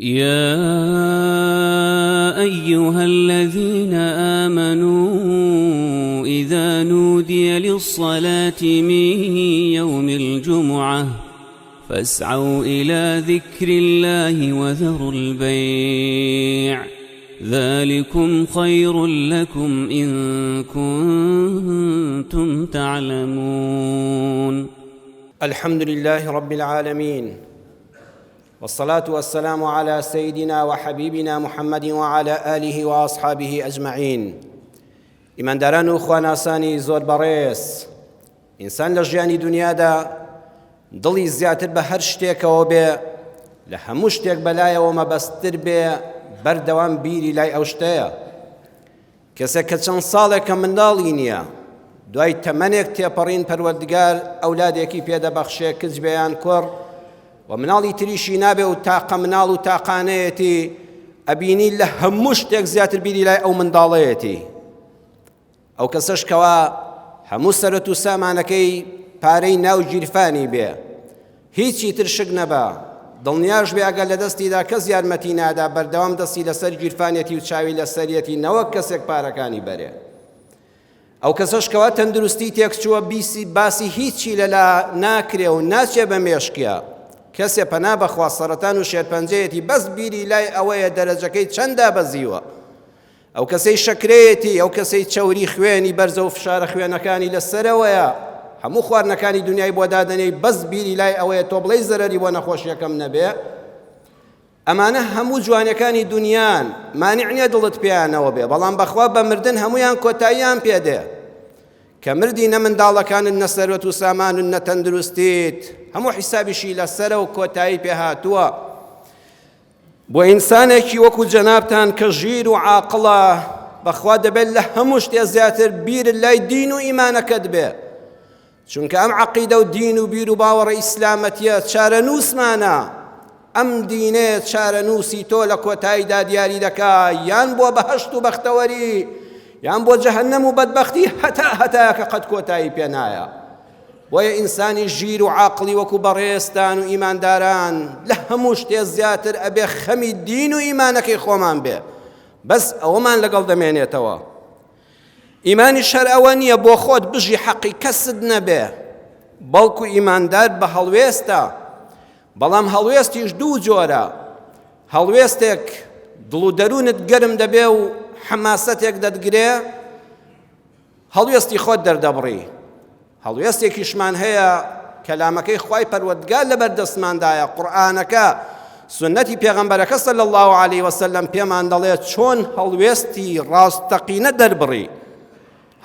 يا أيها الذين آمنوا إذا نودي للصلاة من يوم الجمعة فاسعوا إلى ذكر الله وذروا البيع ذلكم خير لكم إن كنتم تعلمون. الحمد لله رب العالمين، والصلاة والسلام على سيدنا وحبيبنا محمد وعلى آله وأصحابه أجمعين. ئیمانداران و خواناسانی زۆر بەڕێز، ئینسان لە ژیانی دنیادا دڵی زیاتر بە هەر شتێکەوە بێ، لە هەموو شتێک بەلایەوە مەبەستر بێ، بەردەوام بیری لای ئەو شتەیە. کەسێک کە چەند ساڵێکە منداڵی نییە، دوای تەمەنێک تێپەڕین پەروەردگار ئەولادێکی پێدەبەخشێ، کچ بێیان کوڕ، و مناڵی تریشی نابێ و تاقە مناڵ و تاقانەیەتی ئەبینی لە هەموو شتێک زیاتر بیری لای ئەو منداڵەیەتی. ئەو کەسەش کەوا هەموو سەرەت و سامانەکەی پارەی ناو گیرفانی بێ، هیچی تر شک نەبا، دڵنیاش بێ ئەگەر لە دەستیدا کەس یارمەتی نادا، بەردەوام دەستی لەسەر گیرفانێتی و چاوی لەسەرەتی نەوەک کەسێک پارەکانی بەرێ. ئەو کەسەش کەوا تەندروستی تێکچووە باسی هیچی لەلا ناکرێ و ناچێ بە مێشکە، کەسێ پەنا بەخوا سەرەتان و شێرپەنجەیەتی بەس بیری لای ئەوەیە دەرەجەکەی چەندە بەزیوە. ئەو کەسەی شەکرەیەتی، ئەو کەسەی چەوری خوێنی بەرزە و فشارە خوێنەکانی لەسەرەوەیە، هەموو خواردنەکانی دنیای بۆ دادەنێی بەس بیری لای ئەوەیە تۆ بڵێی زەرەری بۆ نەخۆشیەکەم نەبێ. ئەمانە هەموو جوانەکانی دنیان، مانیع نییە دڵت پێیانەوە بێ، بەڵام بەخوا بە مردن هەمویان کۆتاییان پێدێ. کە مردی نە منداڵەکانت نە سەرەت و سامانت نە تەندروستیت، هەموو حیسابیشی لەسەرە و کۆتایی پێهاتووە. بۆ ئینسانێکی وەکو جەنابتان کە ژیر و عاقڵە، بەخوا دەبێت لە هەموو شتێ زیاتر بیرت لای دین و ئیمانەکەت بێ، چونکە ئەم عەقیدە و دین و بیر و باوەڕە ئیسلامەتیە چارەنووسمانە. ئەم دینێ چارەنووسی تۆ لە کۆتاییدا دیاری دەکا، یان بۆ بەهەشت و بەختەوەری، یان بۆ جەهەنەم و بەدبەختی، هەتا کە قەت کۆتایی پێ نایە. بۆیە ئینسانی ژیر و عاقڵی وەکو بەڕێستان و ئیمانداران لە هەموو شتێ زیاتر ئەبێ خەمی دین و ئیمانەکەی خۆمان بێ، بەس ئەوەمان لەگەڵ دەمێنێتەوە. ئیمانی شەر ئەوە نییە بۆ خۆت بژی حەقی کەست نەبێ، بەڵکو ئیماندار بە هەڵوێستە، بەڵام هەڵوێستیش دوو جۆرە. هەڵوێستێک دڵ و دەروونت گەرم دەبێ و حەماسەتێک دەتگرێ، هەڵوێستی خۆت دەردەبڕی. هەڵوێستێکیشمان هەیە کەلامەکەی خوای پەروەردگار لەبەر دەستماندایە، قورئانەکە، سنەتی پێغەمبەرەکە صلی الله علیه وسلم پێمان دەڵێ چۆن هەڵوێستی ڕاستەقینە دەربڕی.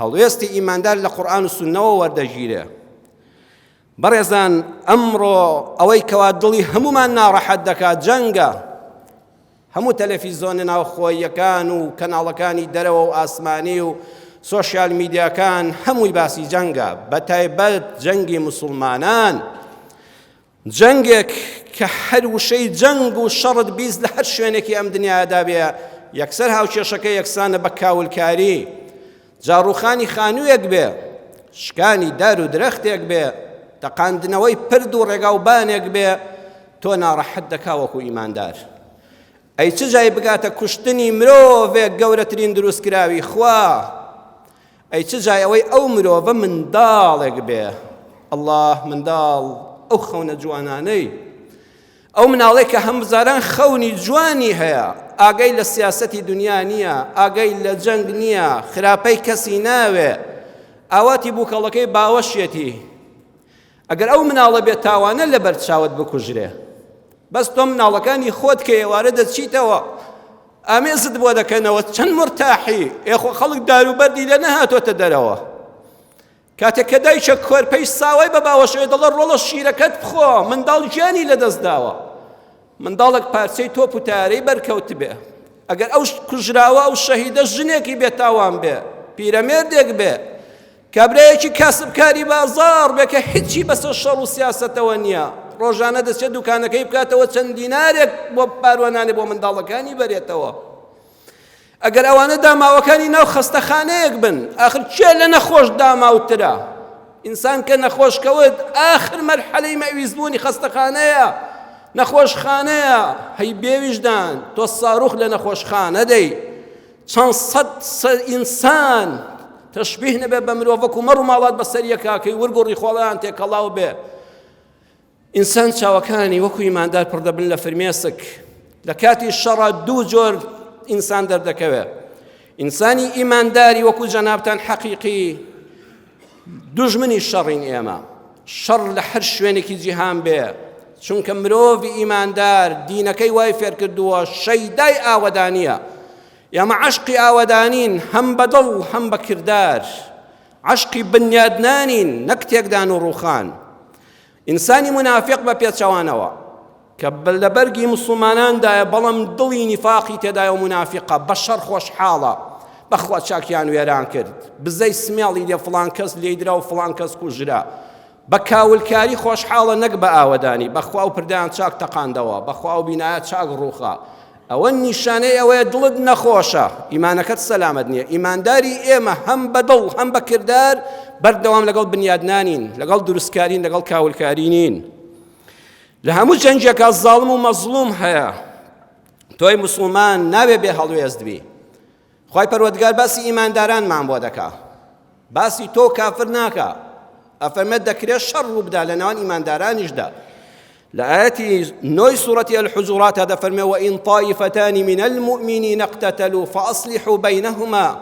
هەڵوێستی ئیماندار لە قورئان و سنەوە وەردەگیرێ. بەڕێزان، ئەمڕۆ ئەوەی کەوا دڵی هەمومان ناڕەحەت دەکات جەنگە. هەموو تەلەڤیزۆنە ناوخۆییەکان و کەناڵەکانی دەرەوە و ئاسمانی و سۆشیال میدیاکان هەمووی باسی جەنگە، بەتایبەت جەنگی موسڵمانان، جەنگێک کە هەر وشەی جەنگ و شەڕت بیست لە هەر شوێنێکی ئەم دنیادا بێ، یەکسەر هاوکێشەکە یەکسانە بە کاولکاری، جاڕوخانی خانوویەک بێ، شکانی دار و درەختێک بێ، تەقاندنەوەی پرد و ڕێگاوبانێک بێ، تۆ ناڕەحەت دەکا وەکو ئیماندار. ئەی چ جای بگاتە کوشتنی مرۆڤێک گەورەترین دروستکراوی خوا، ئەی چ جای ئەوەی ئەو مرۆڤە منداڵێک بێ. ئەڵڵاه، منداڵ ئەو خەونە جوانانەی، ئەو مناڵێک کە هەمزاران خەونی جوانی هەیە، ئاگەی لە سیاسەتی دنیا نییە، ئاگەی لە جەنگ نییە، خراپەی کەسی ناوێ، ئاواتی بووکەڵەکەی باوەشێتی. ئەگەر ئەو مناڵە بێت تاوانە لەبەر چاوت بکوژرێ، بەس تۆ مناڵەکانی خۆت کە ئێوارە دەچیتەوە ئامێزت بۆ دەکەنەوە، چەند مرتاحی، ئێخۆ خەڵک داروبەردی لە نەهاتۆتە دەرەوە. کاتێک کە دایکە کۆرپەی ساوای بە باوەشەوە دەڵێ ڕۆڵە شیرەکەت بخۆ، منداڵ گیانی لەدەستداوە. منداڵێک پارچەی تۆپ و تارەی بەرکەوت بێ، ئەگەر ئەو کوژراوە ئەو شەهیدە ژنێکی بێتاوان بێ، پیرەمێردێک بێ، کابرایەکی کاسبکاری بازاڕ بێ کە هیچی بەسەر شەڕ و سیاسەتەوە نییە، ڕۆژانە دەچێت دوکانەکەی بکاتەوە چەند دینارێک بۆ پاروانانێ بۆ منداڵەکانی بەرێتەوە. ئەگەر ئەوانە داماوەکانی ناو خەستەخانەیەک بن، ئاخر چێ لە نەخۆش داماوترە؟ ئینسان کە نەخۆشکەوت ئاخر مەرحەلەی مەویزبوونی خەستەخانەیە، نەخۆشخانەیە هەی بێویژدان تۆ ساڕوخ لە نەخۆشخانە دەی چەند سەد ئینسان تەشبیه نەبێ بە مرۆڤ وەکو مەڕ و ماڵات بەسەریەکە کەی ورگ و ڕیخۆڵیان تێکەڵاو بێ ئینسان چاوەکانی وەکو ئیماندار پڕ دەبن لە فرمێسک لە کاتی شەڕە دوو جۆر ئینسان دەردەکەوێت ئینسانی ئیمانداری وەکو جەنابتان حەقیقی دوژمنی شەڕین ئێمە شەڕ لە هەر شوێنێکی جیهان بێ چونکە مرۆڤی ئیماندار دینەکەی وای فێر کردووە شەیدای ئاوەدانیە ئێمە عەشقی ئاوەدانین هەم بەدڵ هەم بە کردار عەشقی بنیادنانین نەک تێکدان و ڕووخان ئینسانی منافق بە پێچەوانەوە کە لە بەرگی موسڵماناندایە بەڵام دڵی نیفاقی تێدایە و منافقە بە شەڕ خۆشحاڵە بەخوا چاکیان وێران کرد بزەی سمێڵی لێ فڵان کەس لێیدرا و فڵان کەس کوژرا بە کاولکاری خۆشحاڵە نەک بە ئاوەدانی بەخوا و پردیان چاک تەقاندەوە بەخوا و بینایە چاک ڕووخە ئەوە نیشانەی ئەوەیە دڵت نەخۆشە ئیمانەکەت سەلامەت نییە ئیمانداری ئێمە هەم بە دڵ هەم بە کردار بەردەوام لەگەڵ بنیادنانین لەگەڵ دروستکارین لەگەڵ کاولکارینین لە هەموو جەنگێکە زاڵم و مەزلوم هەیە تۆی موسڵمان نابێ بێ هەڵوێست بی خوای پەروەردگار باسی ئیماندارانمان بۆ دەکا باسی تۆ کافر ناکە ئەفەرمێت دەکرێت شەڕ ڕوو بدا لە نێوان ئیماندارانیشدا لە ئاەتی 9 سوورەتی الحجورات دەفەرمێ وئین طائفتان من المؤمنین اقتتلوا فأصلحوا بينهما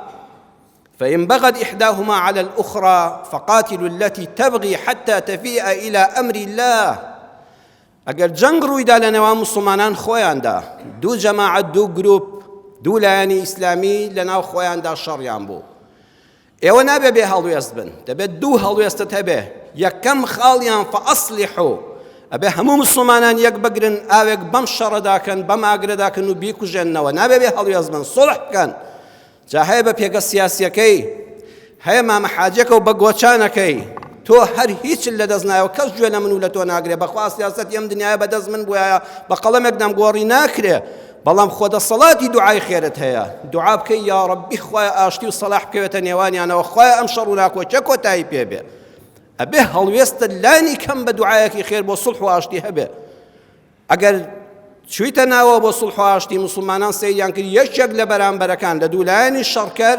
فإن بغت إحداهما على الأخرى فقاتلوا التي تبغي حتى تفيء إلى أمر الله ئەگەر جەنگ ڕوویدا لە نێوان موسڵمانان خۆیاندا دوو جەماعەت دوو گروپ دوو لایەنی ئیسلامی لە ناو خۆیاندا شەڕیان بوو ئێوە نابێ بێ هەڵوێست بن دەبێت دوو هەڵوێستت هەبێ یەکەم خاڵیان فەئەصلحوا ئەبێ هەموو موسڵمانان یەک بگرن ئاوێک بەم شەڕەداکەن بەم ئاگرەداکەن و بیکوژێننەوە نابێ بێ هەڵوێست بن سوڵح بکەن جا هەیە بە پێگە سیاسیەکەی هەیە مامە حاجەکە و بە گۆچانەکەی تۆ هەر هیچ لە دەست نایەوە کەس گوێ لە من و لە تۆ ناگرێ بەخوا سیاسەت ئەم دنیاە بەدەست من بووایە بە قەڵەمێک دەمگۆڕی ناکرێ بەڵام خۆدەسەڵاتی دوعای خێرت هەیە دوعا بکەی یا ڕەبی خوایە ئاشتی و سەلاح بکەوێتە نێوانیانەوە خوایە ئەم شەڕ و ناکۆچە کۆتایی پێبێ ئەبێ هەڵوێستت لانی کەم بە دوعایەکی خێر بۆ سوڵح و ئاشتی هەبێ ئەگەر چوویتە ناوە بۆ سوڵح و ئاشتی موسڵمانان سەیریان کرد یەکێک لە بەرامبەرەکان لە دوولایانی شەڕکەر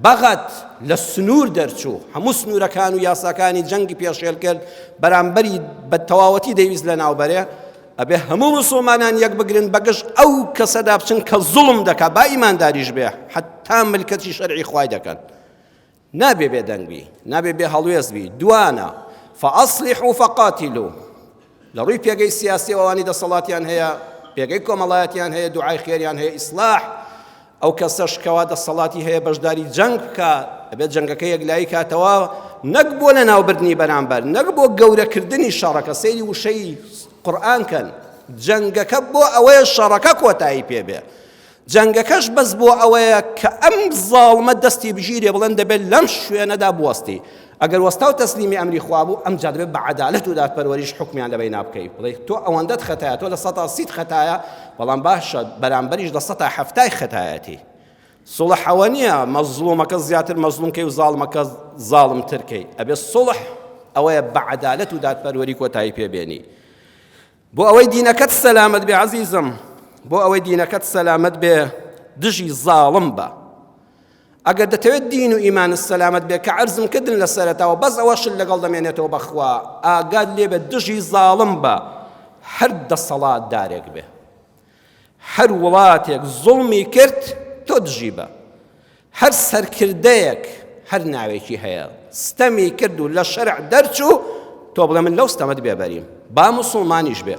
بەغەت لە سنوور دەرچوو هەموو سنوورەکان و یاساکانی جەنگی پێشێل کرد بەرامبەری بە تەواوەتی دەویست لە ناوبەرێ ئەبێ هەموو موسڵمانان یەک بگرن بەگشت ئەو کەسەدا بچن کە زوڵم دەکا با ئیمانداریش بێ حتا ملکەتی شەرعی خوای دەکەن نابێ بێ دەنگبی نابێ بێ هەڵوێست بی دوانە فەئەصلحوا فەقاتلوا لە ڕووی پێگەی سیاسی ئەوانی دەسەڵاتیان هەیە پێگەی کۆمەڵایەتیان هەیە دوعای خێریان هەیە ئیسلاح ئەو کەسەش کەوا دەسەڵاتی هەیە بەشداری جەنگ بکە ئەبێت جەنگەکە یەکلایی کاتەوە نەک بۆ لە ناوبردنی بەرامبەر نەک بۆ گەورەکردنی شەڕەکە سەیری وشەی قورئان کەن جەنگەکە بۆ ئەوەیە شەڕەکە کۆتایی پێبێ جەنگەکەش بەس بۆ ئەوەیە کە ئەم زاڵمە دەستی بژیرێ بڵێن دەبێت لەم شوێنەدا بوەستی ئەگەر وەستا و تەسلیمی ئەمری خوا بوو ئەم جا دەبێت بە عەدالەت و دادپەروەریش حکمیان لە بەینا بکەیت بڵێ تۆ ئەوەندەت خەتایە تۆ لە 130 خەتایە بەڵام باشە بەرامبەریش لە 170 خەتایەتی سوڵح ئەوە نییە مەزلومەکە زیاتر مەزلومکەی و زاڵمەکە زاڵمترکەی ئەبێ سوڵح ئەوەیە بە عەدالەت و دادپەروەری کۆتایی پێبێنی بۆ ئەوەی دینەکەت سەلامەت بێ عەزیزم بۆ ئەوەی دینەکەت سەلامەت بێ دژی زاڵم بە ئەگەر دەتەوێت دین و ئیمانت سەلامەت بێ کە عەرزم کردن لە سەرەتاوە بەس ئەوەشت لەگەڵ دەمێنێتەوە بەخوا ئاگات لێبێ دژی زاڵم بە هەر دەسەڵات دارێک بێ هەر وڵاتێک زوڵمی کرد تۆ دژی بە هەر سەرکردەیەک هەر ناوێکی هەیە ستەمی کرد و لە شەرع دەرچوو تۆ بڵێ من لەو ستەمەت بێبەریم با موسڵمانیش بێ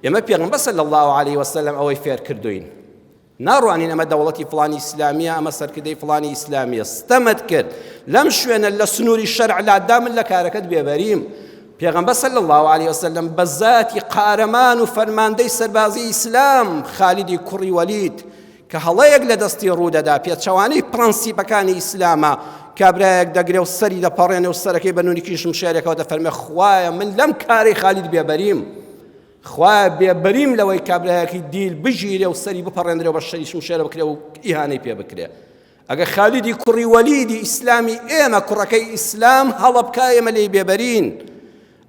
ئێمە پێغەمبەر صلی الله علیه وسلم ئەوەی فێر کردوین ناڕوانین ئەمە دەوڵەتی فڵانی ئیسلامیە ئەمە سەرکردەی فڵانی ئیسلامیە ستەمت کرد لەم شوێنە لە سنووری شەرع لادا من لە کارەکەت بێبەریم پێغەمبەر صلی الله علیه وسلم بە ذاتی قارەمان و فەرماندەی سەربازی ئیسلام خالیدی کوڕی وەلید کە هەڵەیەک لە دەستی ڕوودەدا پێچەوانەی پرەنسیپەکانی ئیسلامە کابرایەک دەگرێ و سەری دەپەڕێنێ و سەرەکەی بە نوونی کیشم شێرێکەوە دەفەرمێ خوایە من لەم کارەی خالید بێبەریم خوایە بێبەریم لەوەی کابرایەکی دیل بژیرێ و سەری بپەڕێنرێ و بە شەریشم شێرە بکرێ و ئیهانەی پێ بکرێ ئەگە خالیدی کوڕی وەلیدی ئیسلامی ئێمە کوڕەکەی ئیسلام هەڵە بکا ئێمە لێی بێبەرین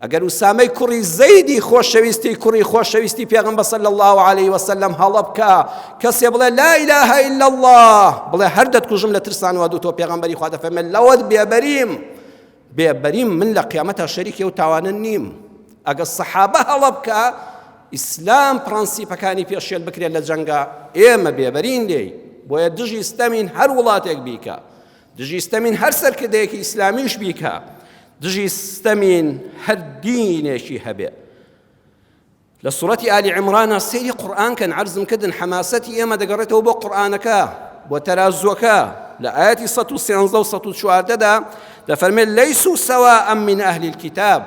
ئەگەر ئوسامەی کوڕی زەیدی خۆشەویستی کوڕی خۆشەویستی پێغەمبەر صلی الله عليه وسلم هەڵە بکە کەسێ بڵێ لا إله إلا الله بڵێ هەر دەتکوژم لە ترسانەوە دوو تۆ پێغەمبەری خوا دەفەرمێت لەوەت بێبەریم من لە قیامەتە شەریکێ و تاوانە نیم. ئەگەر سەحابە هەڵە بکە ئیسلام پرەنسیپەکانی پێشێل بکرێت لە جەنگە ئێمە بێبەرین لێی. بۆیە دژی ستەمین هەر وڵاتێک بیکە، دژی ستەمین هەر سەرکردەیەکی ئیسلامیش بیکە، دژی ستەمین هەر دینێکی هەبێ. لە سوڕەتی ئالی عیمرانە سەیری قورئان کەن عەرزم کردن حەماسەتی ئێمە دەگەڕێتەوە بۆ قورئانەکە بۆ تەرازوەکە لە ئایەتی 113 و 114دا دەفەرمێت لەیسوا سەواء من ئەهلی الکتاب.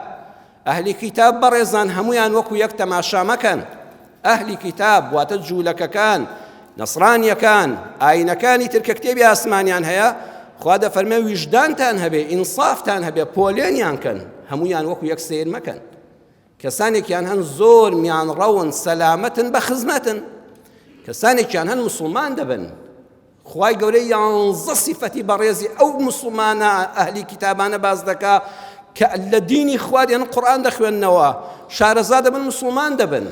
ئەهلی کتاب بەڕێزان هەمویان وەکو یەک تەماشا مەکەن. ئەهلی کتاب واتە جوولەکەکان، نەسڕانیەکان، ئاینەکانی تر کە کتێبی ئاسمانیان هەیە، خوا دەفەرمێ ویژدانتان هەبێ، ئینسافتان هەبێ، پۆلێنیان کەن، هەمویان وەکو یەک سیر مەکەن. کەسانێکیان هەن زۆر میان ڕەون سەلامەتن بە خزمەتن، کەسانێکیان هەن مسلمان دەبن. خوای گەورەی 11 سیفەتی بەڕێزی ئەو مسلمانە ئەهلی کتابانە باز دەکا کە لە دینی خوا دێن قورئان دەخوێننەوە شارەزا دەبن مسلمان دەبن.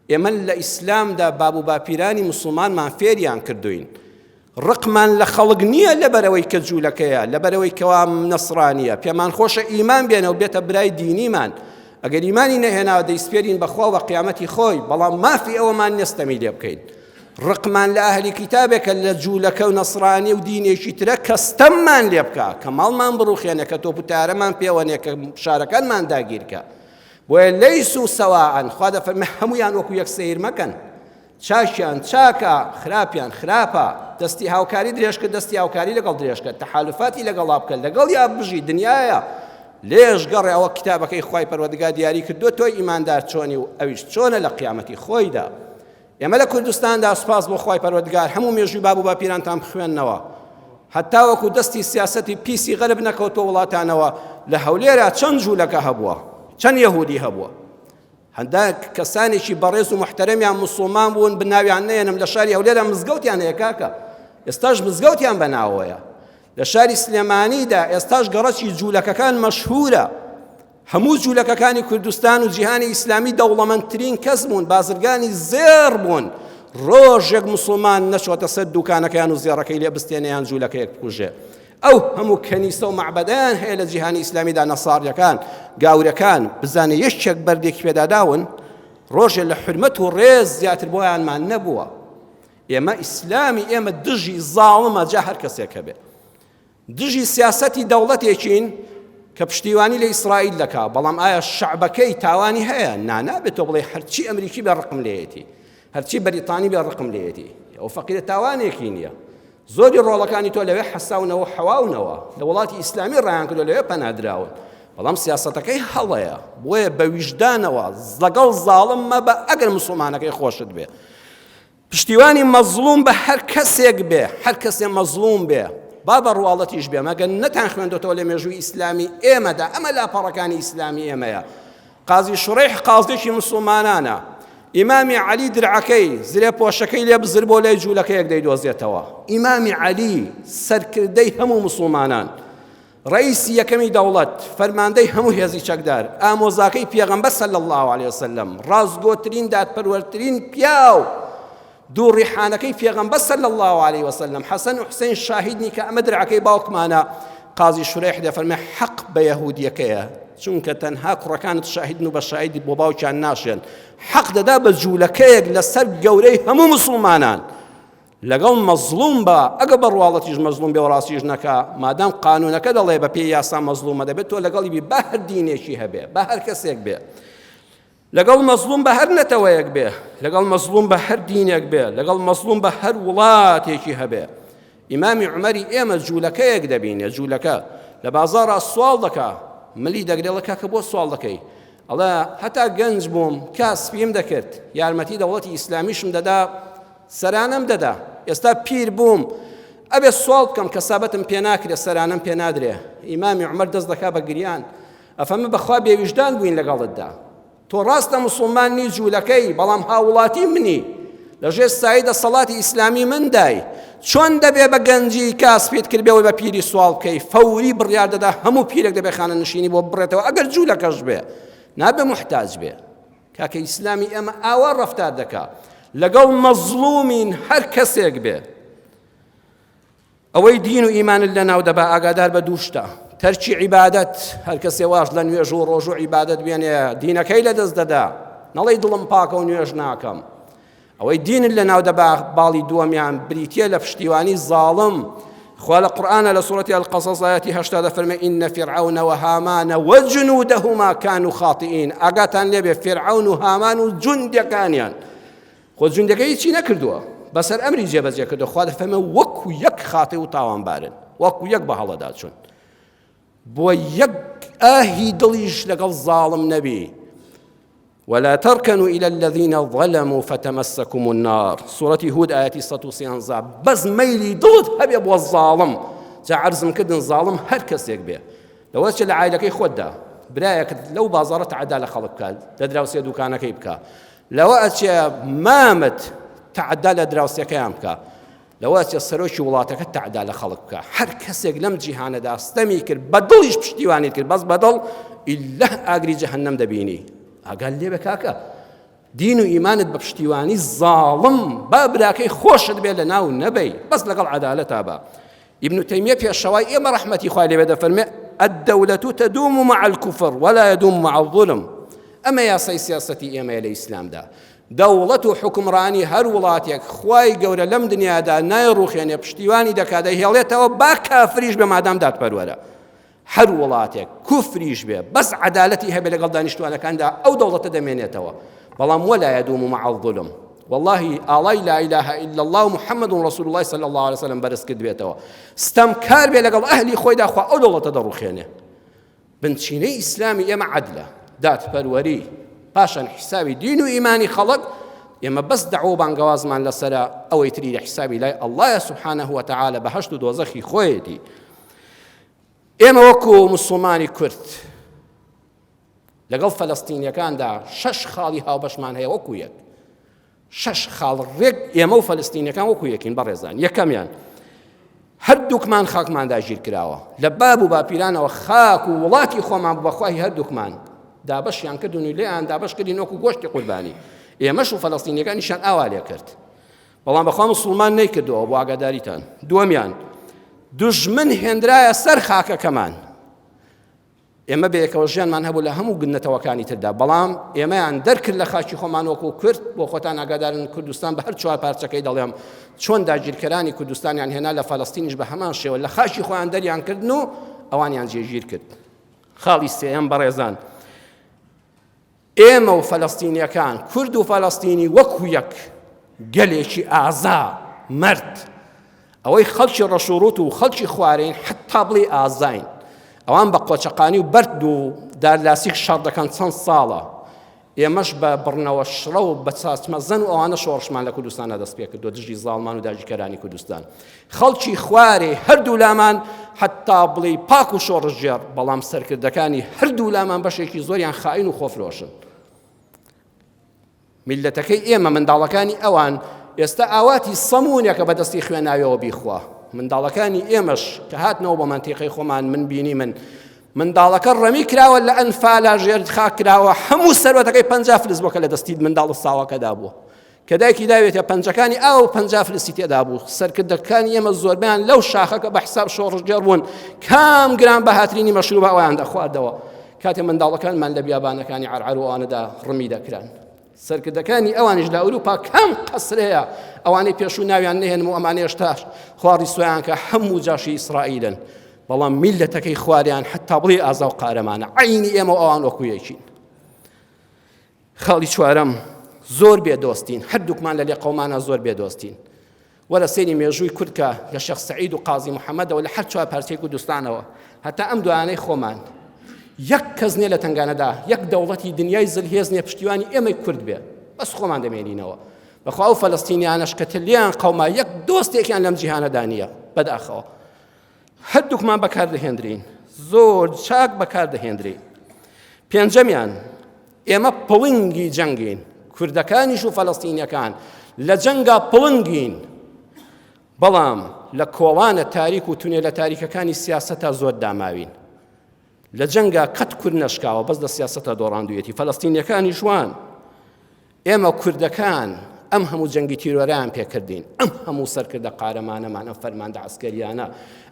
ئێمە لە ئیسلامدا باب و باپیرانی مسلمانمان فێریان کردوین. ڕقمان لە خەڵک نییە لەبەرەوەی کە جوولەکەیە، لەبەرەوەی کەوا نەسڕانیە. پێمان خۆشە ئیمان بێنە و بێتە برای دینیمان. ئەگەر ئیمانی نەهێناوە دەیسپێرین بەخوا و قیامەتی خۆی، بەڵام مافی ئەوەمان نێستەمی لێ بکەین. ڕقمان لە ئەهلی کتابێکە لە جوولەکە و نەسڕانی و دینێکی ترە کەستەممان لێ بکە، کە ماڵمان بڕوخێنە، کە تۆپوتارەمان پێوەنێ، کە شارەکانمان داگیرکە. بۆیە لەیسوا سەواء خوا دەفەرمێ هەمویان وەکو یەک سەیر مەکەن. چاکیان چاکە، خراپیان خراپە، دەستی هاوکاری درێژکە، دەستی هاوکاری لەگەڵ درێژکە، تەحالوفاتی لەگەڵا بکە، لەگەڵ یا بژی دنیایە. لێش گەڕێ ئەوە کتابەکەی خوای پەروەردگار دیاری کردووە تۆی ئیماندار چۆنی و ئەویش چۆنە لە قیامەتی خۆیدا. ئێمە لە کوردستاندا سوپاس بۆ خوای پەروەردگار هەموو مێژووی باب و باپیرانتان بخوێننەوە، هەتا وەکو دەستی سیاسەتی پیسی غەرب نەکەوتۆ وڵاتانەوە. لە هەولێرە چەند جوولەکە هەبووە، چەند یەهودی هەبووە. هەندێک کەسانێکی بەڕێز و محتەرەمیان مسلمان بوون، بناویان نەێنم. لە شاری هەولێرە مزگەوتیان هەیە کاکە، ئێستاش مزگەوتیان بەناوەیە. لە شاری سلێمانیدا ئێستاش گەڕەکی جوولەکەکان مەشهورە. هەموو جوولەکەکانی کوردستان و جیهانی ئیسلامی دەوڵەمەندترین کەس بوون، بازرگانی زێر بوون. ڕۆژێک مسلمان نەچۆتە سەر دوکانەکەیان و زێڕەکەی لێ بستێنەیان جوولەکەیەک بکوژێ. ئەو هەموو کەنیسە و معبەدەیان هەیە لە جیهانی ئیسلامیدا، نەساڕیەکان گاورەکان بزانێ یەکێک بەردێکی پێداداون، ڕۆژێ لە حرمەت و ڕێز زیاتر بۆیانمان نەبووە. ئێمە ئیسلامی ئێمە دژی زاڵمە، جا هەر کەسێک هەبێ. دژی سیاسەتی دەوڵەتێکین کە پشتیوانی لە ئیسرائیل دەکا، بەڵام ئایا شەعبەکەی تاوانی هەیە؟ نانابێت تۆ بڵێ هەرچی ئەمریکی بێ ڕقم لێیەتی، هەرچی بەریتانی بێ ڕقم لێیەتی. ئەو فەقیرە تاوانێکی نییە. زۆری ڕۆڵەکانی تۆ لەوێ حەساونەوە حەواونەوە، لە وڵاتی ئیسلامی ڕایان کردو لەوێ پەنادراون، بەڵام سیاسەتەکەی هەڵەیە. بۆیە بە ویژدانەوە لەگەڵ زاڵم مەبە ئەگەر مسلمانەکەی خۆشت بێ. پشتیوانی مەزلوم بە هەر کەسێک بێ، هەر کەسێ مەزلوم بێ، با بەڕواڵەتیش بێ، مەگەر نەتان خوێندۆتەوە لە مێژووی ئیسلامی ئێمەدا. ئەمە لاپەڕەکانی ئیسلامی ئێمەیە. قازی شوڕیح قازێکی مسلمانانە. ئیمامی عەلی درعەکەی زرێ پۆشەکەی لێ بزر بۆ لای جوولەکەیەک دەیدۆزێتەوە. ئیمامی عەلی سەرکردەی هەموو مسلمانان، ڕئیسی یەکەمی دەوڵەت، فەرماندەی هەموو هێزی چەکدار، ئامۆزاکەی پێغەمبەر صلی الله عليه وسلم، ڕازگۆترین دادپەروەرترین پیاو، دوو ڕیحانەکەی پێغەمبەر صلی الله عليه وسلم، حەسەن و حوسەین شاهیدنی کە ئەمە درعەکەی باوکمانە. قازی شوڕیح دەفەرمێ حەق بە یەهودیەکەیە، چونکە تەنها کوڕەکانت شاهیدن و بە شاهیدی بۆ باوکیان ناشێن. حەق دەدا بە جوولەکەیەک لەسەر گەورەی هەموو مسلمانان لەگەڵ مەزلوم بە، ئەگە بەڕواڵەتیش مەزلوم بێ و ڕاستیش نەکا، مادام قانونەکە دەڵێ بە پێی یاسا مەزلومە، دەبێت تۆ لەگەڵی بی بە هەر دینێکی هەبێ، بە هەر کەسێک بێ، لەگەڵ مەزلوم بە هەر نەتەوەیەک بێ، لەگەڵ مەزلوم بە هەر دینێک بێ، لەگەڵ مەزلوم بە هەر وڵاتێکی هەبێ. ئیمامی عومەری ئێمە جوولەکەیەک دەبینێ، جوولەکە لە بازاڕە سوال دەکا، ملی دەگرێڵە کاکە بۆ سوال دەکەی؟ ئەڵێ هەتا گەنج بووم کاسپیم دەکرد، یارمەتی دەوڵەتی ئیسلامیشم دەدا، سەرانەم دەدا، ئێستا پیر بووم، ئەبێ سوال بکەم کەسابەتم پێ ناکرێ، سەرانەم پێ نادرێ. ئیمامی عومەر دەست دەکا بە گریان، ئەفەمە بەخوا بێویژدان بووین لەگەڵتدا، تۆ ڕاستە مسلمان نی جوولەکەی، بەڵام هاوڵاتی منی، لەژێر سایدە سەڵاتی ئیسلامی مندای چۆن دەبێ بە گەنجی کاس پێت کردبێەوە بە پیری سوال بکەی فەوری بڕیار دەدا هەموو پیرێک دەبێ خانە نشینی بۆ بڕێتەوە ئەگەر جوو لەکەش بێ نابێ محتاج بێ کاکە ئیسلامی ئێمە ئاوا ڕەفتار دەکا لەگەڵ مەزلومین هەر کەسێک بێ ئەوەی دین و ئیمانت لەناو دەبا ئاگادار بە دووشتە تەرکی عیبادەت هەر کەسێ واش لە نوێژ و ڕۆژ و عیبادەت بێنێ دینەکەی لەدەست دەدا نەڵێی دڵم پاکە و نوێژ ناکەم ئەوەی دینت لەناو دەبا باڵی دووەمیان بریتیە لە پشتیوانی زاڵم خوا لە قورئانە لە سوورەتی القەصەص ئایەتی 80 دەفەرمێ ئین فیرعەون وهامان وجنودهما كانوا خاطئین ئاگاتان لێبێ فیرعەون و هامان و جوندەکانیان خۆ جوندەکە هیچی نەکردووە بەسەر ئەمری جێبەجێ کردو خوا دەفەرمێ وەکو یەک خاتێ و تاوانبارن وەکو یەک بە هەڵەدا چوون بۆ یەک ئاهی دڵیش لەگەڵ زاڵم نەبی ولا تركنوا إلى الذين ظلموا فتمسكم النار سورة هود آياتي 113 بس ميلي ضد هبي أبو الظالم جا عرزم كدن ظالم هر كس يكبه لو أتش العائلة كي خده برايك لو بازارت عدالة خلق كال لدراوسية دوكانا كيبكا لو أتش مامت تعدالة دراوسية كيامكا لو أتش السروش ولاتك تعدالة خلقك هر كس لم جهان دا استمي كر بدلش بشتيواني كر بس بدل إلا أجري جهنم دبيني قال لي بكاكا دين وإيمانت بپشتیوانی ظالم بابراكي خوش دبي لنا والنبي بس لقل عدالتها با ابن تيمية في الشواي إما رحمتي خوالي بدا فرمي الدولة تدوم مع الكفر ولا يدوم مع الظلم أما يا سياستي إما يلي إسلام دا دولة حكمراني هر ولاتيك خواي قورا لم دنيا دا نايروخ يعني بشتيواني دا كادا هياليتا وبا كافريش بمادام دات برورا هر وڵاتێک کوفریش بێ بەس عەدالەتی هەبێ لەگەڵ دانیشتوانەکاندا ئەو دەوڵەتە دەمێنێتەوە بەڵام ولا يدوم مع الظلم والله ئاڵای لا إله إلا الله ومحمد رسول الله صلى الله عليه وسلم بەرز کرد بێتەوە ستەمکار بێ لەگەڵ ئەهلی خۆیدا خوا ئەو دەوڵەتە دەڕوخێنێ بنچینەی ئیسلامی ئێمە عەدلە دادپەروەری پاشان حیسابی دین و ئیمانی خەڵک ئێمە بەس دەعوە بانگەوازمان لەسەرە ئەوەی تری لە حیسابی لای ئەڵڵایە سوبحانەه وتەعالە بەهەشت و دۆزەخی خۆیەتی ئێمە وەکو موسڵمانی کورد لەگەڵ فەلەستینیەکاندا 6 خاڵی هاوبەشمان هەیە وەکو یەک 6 خاڵ ڕێک ئێمە و فەلەستینیەکان وەکو یەکین بەڕێزان یەکەمیان هەردووکمان خاکماندا ژیر کراوە لە باب و باپیرانەوە خاک و وڵاتی خۆمان بەخوای هەردووکمان دابەشیان کردون و لێیان دابەش کردین وەکو گۆشتی قوربانی ئێمەش و فەلەستینیەکانیشان ئاوا لێ کرد بەڵام بەخوا موسڵمان نەیکردەوە بۆ ئاگاداریتان دووەمیان دژمن هێنرایە سەر خاکەکەمان ئێمە بەیەکەوە ژیانمان هەبوو لە هەموو گنەتەوەکانی تردا بەڵام ئێمەیان دەرکرد لە خاکی خۆمان وەکو کورد بۆ خۆتان ئاگادارن کوردستان بە هەر چوار پارچەکەی دەڵێم چۆن داگیرکەرانی کوردستانیان هێنا لە فەلەستینیش بە هەمان شێوە لە خاکی خۆیان دەریان کردن و ئەوانیان جێگیر کرد خاڵی سێیەم بەڕێزان ئێمە و فەلەستینیەکان کورد و فەلەستینی وەکو یەک گەلێکی ئازا مرد ئەوەی خەڵکی ڕەشوڕوت و خەڵکی خوارین حتا بڵێ ئازاین ئەوان بە قۆچەقانی و بەرد و دارلاسیک شەڕ دەکەن چەند ساڵە ئێمەش بە بڕنەوە شڕە و بە چاچمەزەن و ئەوانە شۆڕشمان لە کوردستانە دەست پێ کردووە دژی زاڵمان و داژیکەرانی کوردستان خەڵکی خوارێ هەردوو لامان حتا بڵێ پاک و شۆڕژێر بەڵام سەرکردەکانی هەردوو لامان بەشێکی زۆریان خائین و خۆفرۆشن میلەتەکەی ئێمە منداڵەکانی ئەوان ئێستا ئاواتی سەمونێکە بەدەستی خوێناویەوە بیخوا منداڵەکانی ئێمەش کە هاتنەوە بە مەنتیقەی خۆمان من بینی منداڵەکە ڕەمی کراوە لە ئەنفالا ژێر خاک کراوە هەموو سەروەتەکەی 50 فلس بووە کە لە دەستی منداڵ ساوەکەدا بووە کە دایکی داوێتە پەنجەکانی ئەو 50 فلسی تێدا بوو سەرکردەکانی ئێمە زۆربیان لەو شاخەکە بە حساب شۆڕژێر بوون کام گران بە هاترینی مەشروب ئەویان دەخواردەوە کاتێ منداڵەکانمان لە بیابانەکانی عەرعەر و ئەوانەدا ڕمی دەکران سەرکردەکانی ئەوانش لە ئەوروپا کەم قەسرەیە ئەوانەی پێشوو ناویان نهێنم و ئەمانەی هێشتاش خواری سویان کە هەموو جاشی ئیسرائیلن بەڵام میلەتەکەی خواریان حتا بڵێ ئازا و قارەمانە عینی ئێمە و ئەوان وەکو یەکین خاڵی چوارەم زۆر بێدۆستین هەردووکمان لە لێ قەومانە زۆر بێدۆستین وەرە سەیری مێژووی کورد کە لە شەخ سەعید و قازی محەممەدەوە لە هەر چوار پارچەی کوردستانەوە هەتا ئەم دوانەی خۆمان یەک کەس نییە لە تنگانەدا یەک دەوڵەتی دنیای زلهێز نیە پشتیوانی ئێمەی کورد بێ بەس خۆمان دەمێنینەوە بەخوا و فەلەستینیانەش کە تلیان قەوما یەک دۆستێکیان لەم جیهانەدا نییە بەداخەوە هەردووکمان بەکاردەهێنرین زۆر چاک بەکاردەهێنرین پێنجەمیان ئێمە پڵنگی جەنگین کوردەکانیش و فەلەستینیەکان لە جەنگا پڵنگین، بەڵام لە کۆڵانە تاریک و تونێ لە تاریکەکانی سیاسەتا زۆر داماوین. لە جەنگا قەت کورد نەشکاوە بەس لە سیاسەتە دۆڕاندوویەتی. فەڵەستینیەکانی جوان، ئێمە کوردەکان ئەم هەموو جەنگی تیرۆرەیان پێکردین، ئەم هەموو سەرکردە قارەمانەمان، ئەم فەرماندە عەسکەریانە،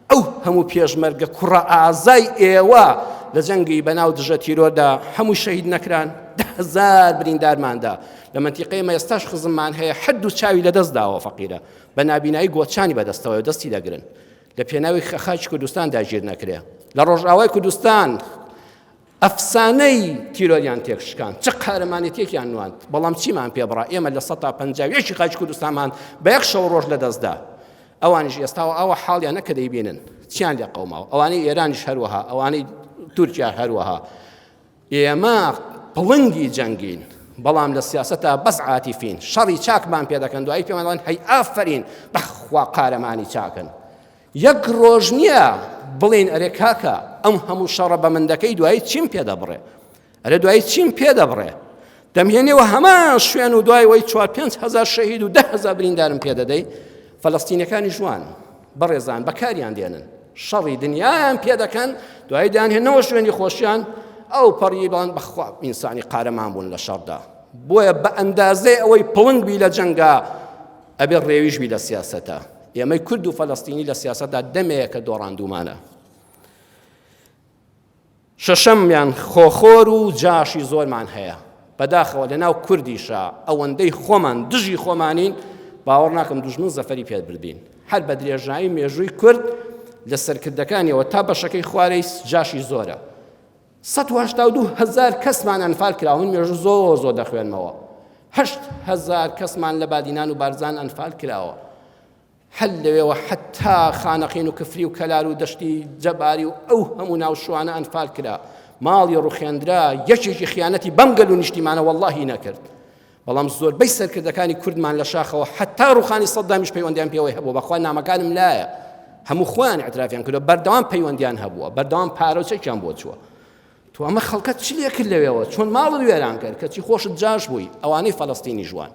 ئەو هەموو پێشمەرگە کوڕە ئازای ئێوە لە جەنگی بەناو دژە تیرۆردا هەموو شەهید نەکران، 10,000 بریندارماندا. لە مەنتیقەی ئێمە ئێستاش خزممان هەیە حەد و چاوی لەدەست داوە فەقیرە، بە نابینایی گۆچانی بەدەستەوە دەستی دەگرن. لە پێناوی خەخاکی کوردستان داگیر نەکرێ، لە ڕۆژئاوای کوردستان ئەفسانەی تیرۆریان تێکشکان، چ قارەمانێتێکیان نواند، بەڵام چیمان پێبڕا؟ ئێمە لە 150 خاچی کوردستانمان بە یەک شەو ڕۆژ لەدەستدا. ئەوانیش ئێستاوە ئەوە حاڵیان نەکە دەیبینن چیان لێ قەوماوە، ئەوانەی ئێرانیش هەروەها، ئەوانەی تورکیا هەروەها. ئێمە پڵنگی جەنگین، بەڵام لە سیاسەتە بەس عاتیفین، شەڕی چاکمان پێ دەکەن، دوایی پێمانڵێن هەی ئافرین بەخوا قارەمانی چاکن. یەک ڕۆژ نییە بڵین ئەرێ کاکە ئەم هەموو شەڕە بە من دەکەی، دوایی چیم پێ دەبڕێ؟ ئەرێ دوایی چیم پێ دەبڕێ؟ دەمهێنێەوە هەمان شوێن و دوای وەی 4-5,000 شەهید و 10,000 بریندارم پێ دەدەی. فەڵەستینیەکانی جوان بەڕێزان بەکاریان دێنن، شەڕی دنیایان پێ دەکەن، دوایی دایانهێنەوە شوێنی خۆشیان، ئەو پەڕی بڵان بەخوا ئینسانی قارەمان بوون لە شەڕدا. بۆیە بە ئەندازەی ئەوەی پڵنگ بی لە جەنگا ئەبێ ڕێویش بی لە سیاسەتە. ئێمەی کورد و فەڵەستینی لە سیاسەتدا دەمەیەکە دۆڕاندومانە. شەشەمیان خۆخۆر و جاشی زۆرمان هەیە، بەداخەوە لەناو کوردیشە ئەوەندەی خۆمان دژی خۆمانین، باوەڕ ناکەم دوژمن زەفەری پێت بردین. هەر بە درێژایی مێژووی کورد لە سەرکردەکانیەوە تا بەشەکەی خوارەی جاشی زۆرە. 182,000 کەسمان ئەنفال کراون، مێژوو زۆر دەخوێنمەوە. 8,000 کەسمان لە بادینان و بارزان ئەنفال کراوە. هەل لەوێەوە حتا خانەقین و کفری و کەلار و دەشتی جەباری و ئەو هەموو ناوشوانە ئەنفال کرا. ماڵی ڕوخێندرا، یەکێکی خیانەتی بەم گەل و نیشتیمانە وەڵڵاهی نەکرد. بەڵام زۆربەی سەرکردەکانی کوردمان لە شاخەوە حتا ڕوخانی سەددامیش پەیوەندیان پێوەی هەبووە، بەخوا نامەکانم لایە، هەموو خۆیان ئەترافیان کردووە، بەردەوام پەیوەندیان هەبووە، بەردەوام پارۆچێکیان بۆ چووە. تو ئەمە خەڵکەت چ لێ کرد لەوێەوە؟ چۆن ماڵت وێران کرد کەچی خۆشت جاش بووی؟ ئەوانەی فەڵەستینی جوان،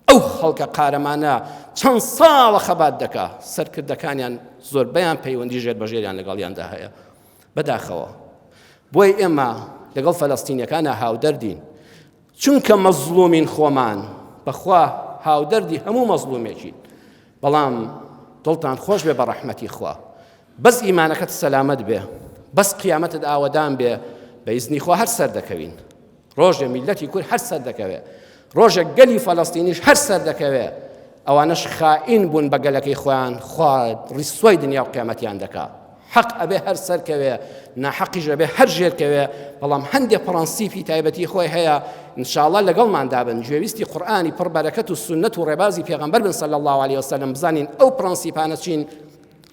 ئەو خەڵکە قارەمانە چەند ساڵە خەبات دەکا، سەرکردەکانیان زۆربەیان پەیوەندی ژێربەژێریان لەگەڵیاندا هەیە. بەداخەوە بۆی ئێمە لەگەڵ فەلەستینیەکانە هاودەردین، چونکە مەزلومین خۆمان، بەخوا هاودەردی هەموو مەزلومێکی. بەڵام دڵتان خۆش بێ بە ڕەحمەتی خوا، بەس ئیمانەکەت سەلامەت بێ، بەس قیامەتت ئاوەدان بێ، بە ئیزنی خوا هەر سەر دەکەوین. ڕۆژێ میلەتی کورد هەر سەر دەکەوێ، ڕۆژێک گەلی فەڵەستینیش هەر سەر دەکەوێ. ئەوانەش خائین بوون بە گەلەکەی خۆیان، خوا ڕیسوای دنیا و قیامەتیان دەکا. حەق ئەبێ هەر سەرکەوێ، ناحەقیش ئەبێ هەر ژێرکەوێ. بەڵام هەندێک پرەنسیپی تایبەتی خۆی هەیە، ئینشاءڵڵا لەگەڵمان دابن، گوێویستی قورئانی پڕ بەرەکەت و سونەت و ڕێبازی پێغەمبەر بن صلی الله علیه وسلم، بزانین ئەو پرەنسیپانە چین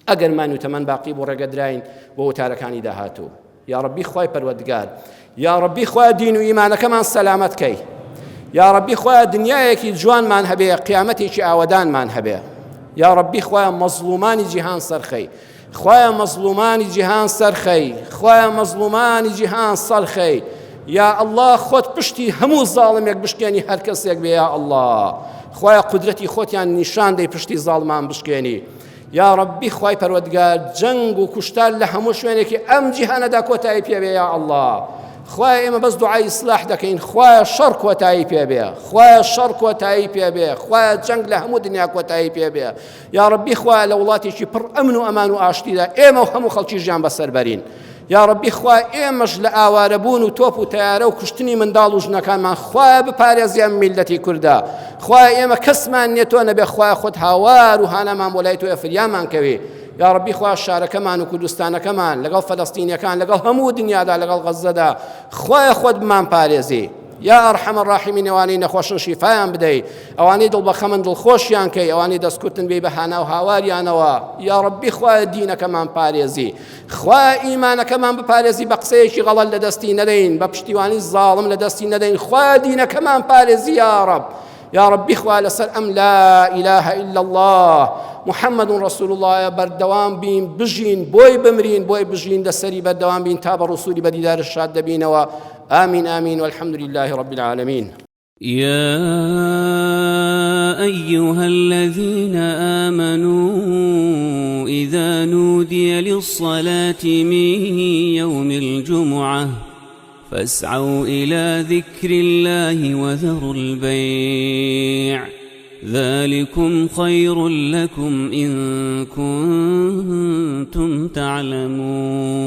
ئەگەر مان و تەمەن باقی بۆ ڕێگەدراین بۆ وتارەکانی داهاتوو. یا ڕەبی خوای پەروەردگار، یا ڕەبی خوای دین و ئیمانەکەمان سەلامەت کەی، یا ڕەبی خوای دنیایەکی جوانمان هەبێ، قیامەتێکی ئاوەدانمان هەبێ، یا ڕەبی خوای مەزلومانی جیهان سەرخەی، خوای مەزلومانی جیهان سەرخەی، خوای مەزلومانی جیهان سەرخەی. یا الله خۆت پشتی هەموو زاڵمێک بشکێنی هەر کەسێک بێ، یا الله خوای قودرەتی خۆتیان نیشان دەی پشتی زاڵمان بشکێنی. یا ڕەبی خوای پەروەردگار جەنگ و کوشتار لە هەموو شوێنێکی ئەم جیهانەدا کۆتایی پێبێ، یا الله خوای ئێمە بەس دوعای ئیسلاح دەکەین، خوای شەڕ کۆتایی پێبێ، خوای شەڕ کۆتایی پێبێ، خوای جەنگ لە هەموو دنیا کۆتایی پێبێ. یا ڕەبی خوای لە وڵاتێکی پڕ ئەمن و ئەمان و ئاشتیدا ئێمە و هەموو خەڵکی ژیان بەسەر بەرین. یا ڕەبی خوای ئێمەش لە ئاوارەبوون و تۆپ و تەیارە و کوشتنی منداڵ و ژنەکانمان خوای بپارێزیان میلەتی کووردا. خوای ئێمە کەسمان نییە تۆ نەبێ، خوای خۆت هاوار و هانەمان بۆ لای تۆیە فریامان کەوێ. یا ڕەبی خوای شارەکەمان و کوردستانەکەمان لەگەڵ فەلەستینیەکان لەگەڵ هەموو دنیادا لەگەڵ غەزەدا خوای خۆت بمان پارێزی. یا ئەرحەمە ڕاحیمین، ئەوانەی نەخۆشن شیفایان بدەی، ئەوانەی دڵبەخەمن دڵخۆشیان کەی، ئەوانەی دەستکوتن بێ بە هانا و هاواریانەوە. یا ڕەبی خوای دینەکەمان پارێزی، خوای ئیمانەکەمان بپارێزی، بە قسەیەکی غەڵەت لە دەستی نەدەین، بە پشتیوانی زاڵم لە دەستی نەدەین. خوای دینەکەمان پارێزی یا ڕەب. یا ڕەبی خوای لەسەر ئەم لا ئیلاهە ئیلا الله محمد رسول الله بەردەوام بین، بژین بۆی بمرین، بۆی بژین، لەسەری بەردەوام بین تا بە ڕسوولی بەدیدار شاد دەبینەوە. آمين آمين والحمد لله رب العالمين. يا أيها الذين آمنوا إذا نودي للصلاة من يوم الجمعة فاسعوا إلى ذكر الله وذروا البيع ذلكم خير لكم إن كنتم تعلمون